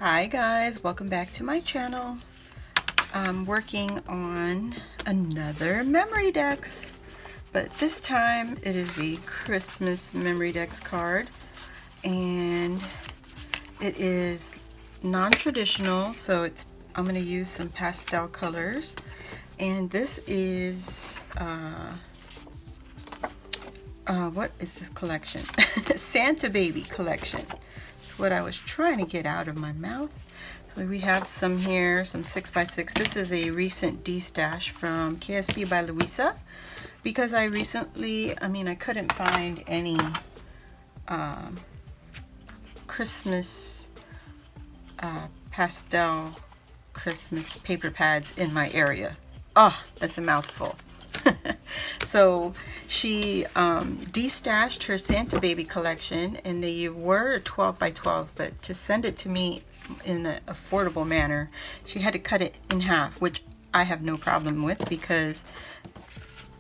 Hi guys, welcome back to my channel. I'm working on another memory DEX, but this time it is a Christmas memory DEX card, and it is non-traditional, so I'm going to use some pastel colors, and this is what is this collection? Santa Baby collection. That's what I was trying to get out of my mouth. So we have some here, some 6x6. This is a recent destash from KSP by Louisa, because I couldn't find any Christmas pastel Christmas paper pads in my area. Oh, that's a mouthful. So she destashed her Santa Baby collection, and they were 12 by 12, but to send it to me in an affordable manner, she had to cut it in half, which I have no problem with, because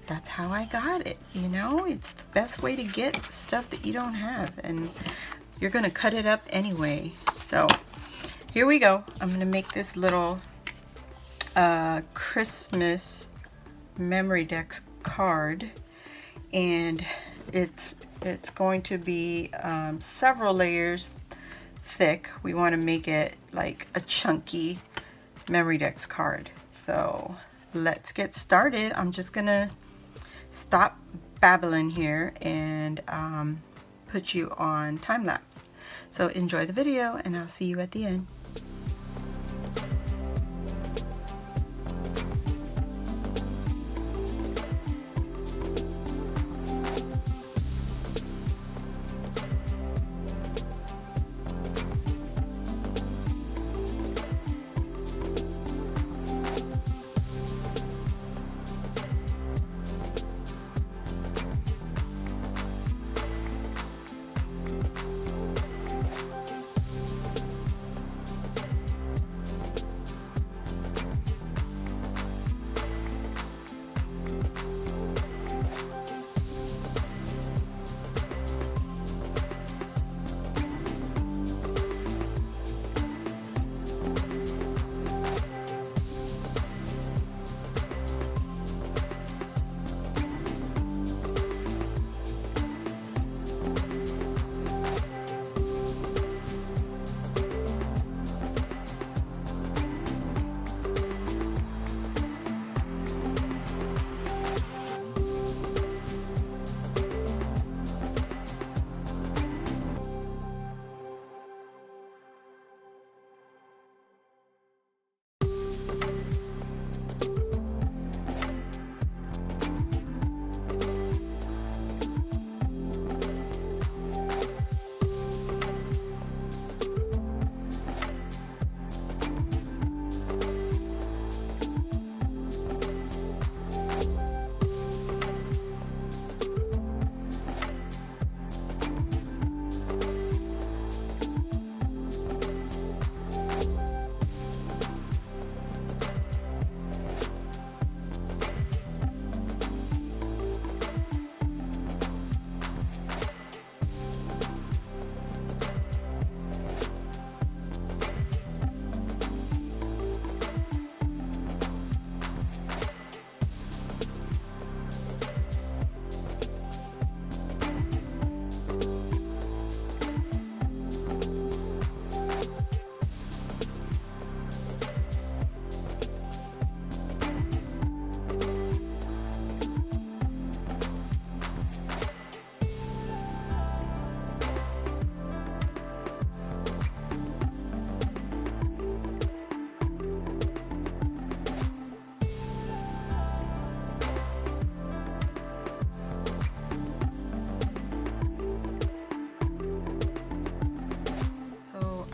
that's how I got it. You know, it's the best way to get stuff that you don't have, and you're gonna cut it up anyway. So here we go. I'm gonna make this little Christmas memory DEX card, and it's going to be several layers thick. We want to make it like a chunky memory DEX card. So let's get started. I'm just gonna stop babbling here and put you on time lapse. So enjoy the video, and I'll see you at the end.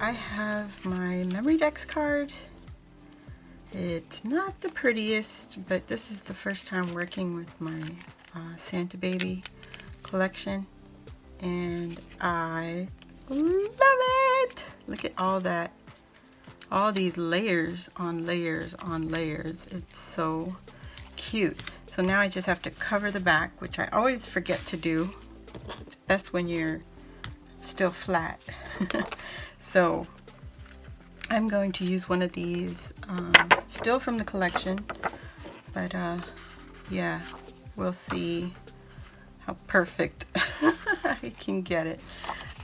I have my memory DEX card. It's not the prettiest, but this is the first time working with my Santa Baby collection, and I love it. Look at all that, all these layers on layers on layers. It's so cute. So now I just have to cover the back, which I always forget to do. It's best when you're still flat. So I'm going to use one of these, still from the collection, but yeah, we'll see how perfect I can get it.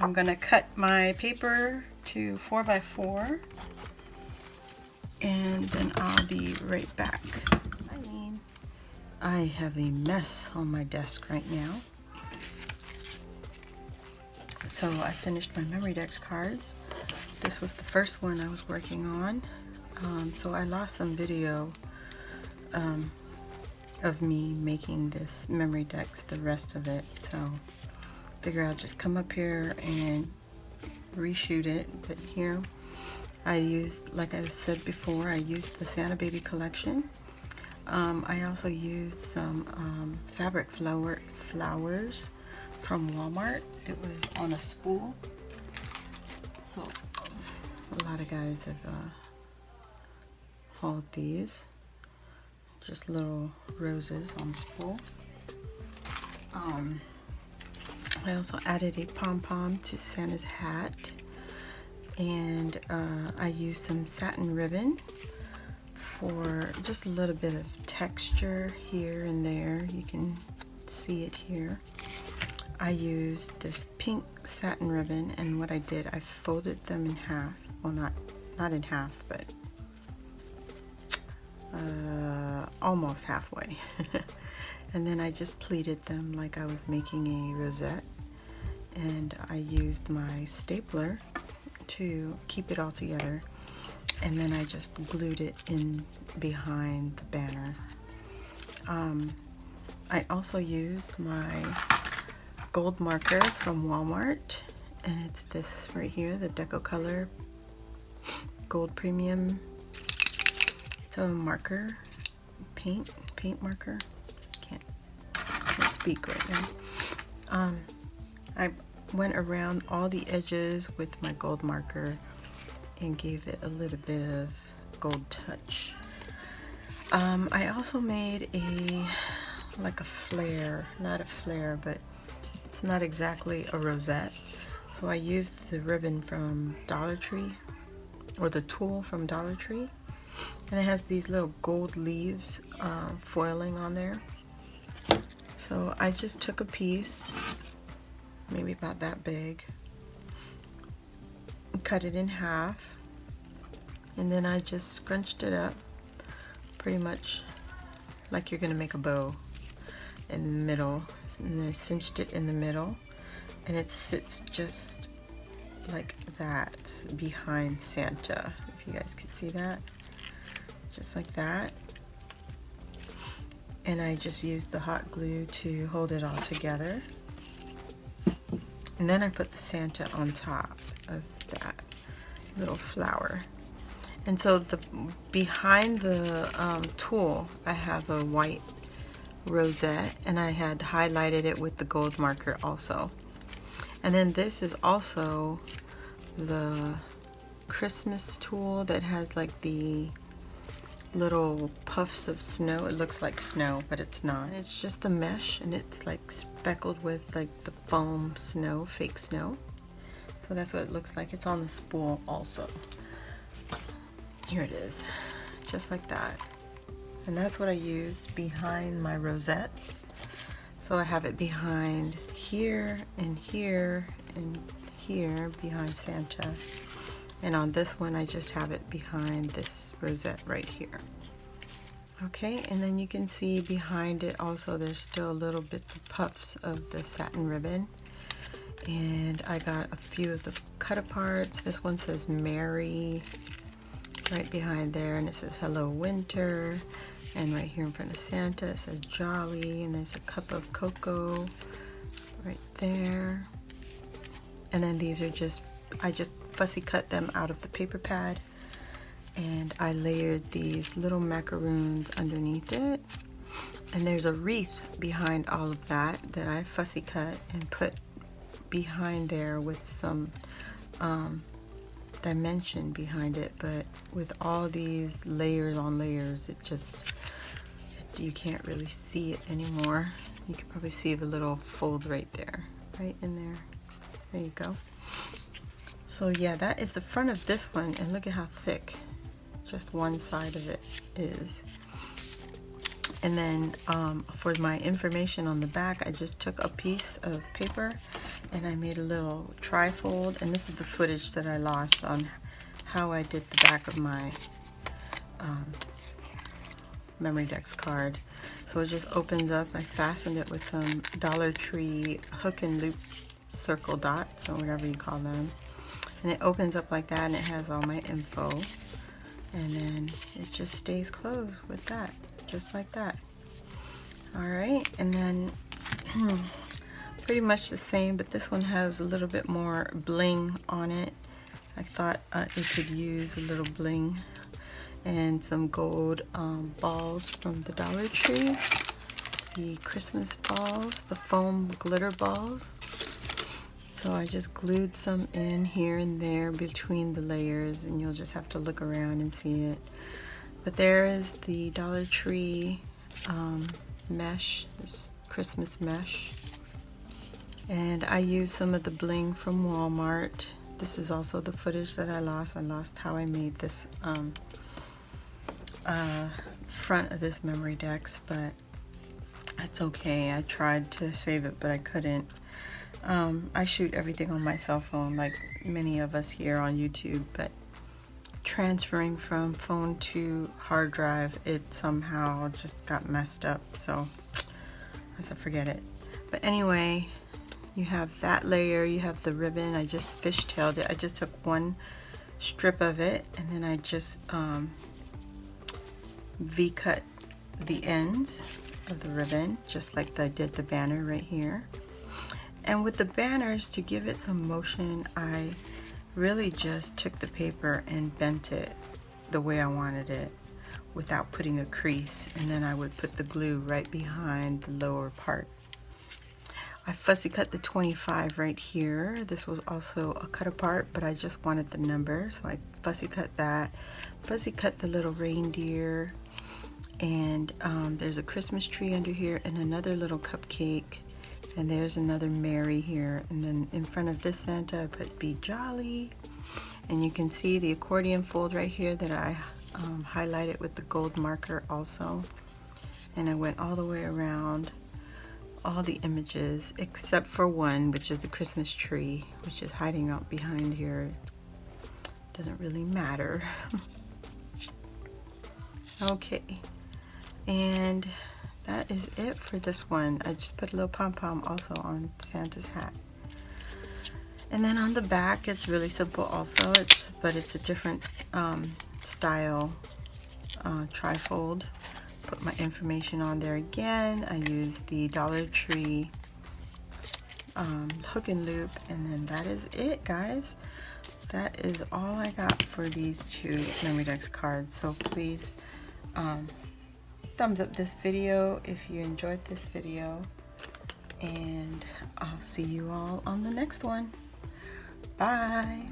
I'm gonna cut my paper to 4x4, and then I'll be right back. I have a mess on my desk right now. So I finished my memory DEX cards. This was the first one I was working on. So I lost some video of me making this memory DEX, the rest of it. So I figure I'll just come up here and reshoot it. But here I used, like I said before, I used the Santa Baby collection. I also used some fabric flowers from Walmart. It was on a spool. So a lot of guys have hauled these. Just little roses on spool. I also added a pom-pom to Santa's hat. And I used some satin ribbon for just a little bit of texture here and there. You can see it here. I used this pink satin ribbon, and what I did, I folded them in half. Well, not in half, but almost halfway. And then I just pleated them like I was making a rosette, and I used my stapler to keep it all together, and then I just glued it in behind the banner. I also used my gold marker from Walmart, and it's this right here, the Deco Color Gold Premium. It's a marker, paint marker. Can't speak right now. I went around all the edges with my gold marker and gave it a little bit of gold touch. I also made like a flare, not a flare, but it's not exactly a rosette. So I used the ribbon from Dollar Tree, or the tulle from Dollar Tree, and it has these little gold leaves foiling on there. So I just took a piece, maybe about that big, cut it in half, and then I just scrunched it up pretty much like you're gonna make a bow in the middle, and then I cinched it in the middle, and it sits just like that behind Santa, if you guys can see that, just like that. And I just used the hot glue to hold it all together. And then I put the Santa on top of that little flower. And so behind the tulle, I have a white rosette, and I had highlighted it with the gold marker also. And then this is also the Christmas tulle that has like the little puffs of snow. It looks like snow, but it's not. It's just the mesh, and it's like speckled with like the foam snow, fake snow. So that's what it looks like. It's on the spool also. Here it is, just like that. And that's what I used behind my rosettes. So I have it behind here and here and here behind Santa. And on this one, I just have it behind this rosette right here. Okay, and then you can see behind it also, there's still little bits of puffs of the satin ribbon. And I got a few of the cut aparts. This one says Merry right behind there, and it says Hello Winter. And right here in front of Santa, it says Jolly, and there's a cup of cocoa right there. And then these are just, I just fussy cut them out of the paper pad, and I layered these little macaroons underneath it. And there's a wreath behind all of that that I fussy cut and put behind there with some dimension behind it. But with all these layers on layers, it just, you can't really see it anymore. You can probably see the little fold right there, right in there. There you go. So yeah, that is the front of this one, and look at how thick just one side of it is. And then for my information on the back, I just took a piece of paper and I made a little trifold, and this is the footage that I lost on how I did the back of my memory DEX card. So it just opens up. I fastened it with some Dollar Tree hook and loop circle dots, or whatever you call them, and it opens up like that, and it has all my info, and then it just stays closed with that, just like that. All right, and then pretty much the same, but this one has a little bit more bling on it. I thought it could use a little bling, and some gold balls from the Dollar Tree, the Christmas balls, the foam glitter balls. So I just glued some in here and there between the layers, and you'll just have to look around and see it. But there is the Dollar Tree mesh, this Christmas mesh. And I used some of the bling from Walmart. This is also the footage that I lost. I lost how I made this front of this memory DEX, but that's okay. I tried to save it, but I couldn't. I shoot everything on my cell phone, like many of us here on YouTube, but transferring from phone to hard drive, it somehow just got messed up, so I said forget it. But anyway, you have that layer, you have the ribbon. I just fishtailed it. I just took one strip of it, and then I just V-cut the ends of the ribbon, just like I did the banner right here. And with the banners, to give it some motion, I really just took the paper and bent it the way I wanted it without putting a crease, and then I would put the glue right behind the lower part. I fussy cut the 25 right here. This was also a cut apart, but I just wanted the number, so I fussy cut that. Fussy cut the little reindeer, and there's a Christmas tree under here and another little cupcake. And there's another Mary here, and then in front of this Santa I put Be Jolly, and you can see the accordion fold right here that I highlighted with the gold marker also. And I went all the way around all the images except for one, which is the Christmas tree, which is hiding out behind here. Doesn't really matter. Okay, and that is it for this one. I just put a little pom-pom also on Santa's hat. And then on the back, it's really simple also, but it's a different style trifold. Put my information on there again. I used the Dollar Tree hook and loop, and then that is it, guys. That is all I got for these two memory DEX cards. So please thumbs up this video if you enjoyed this video, and I'll see you all on the next one. Bye.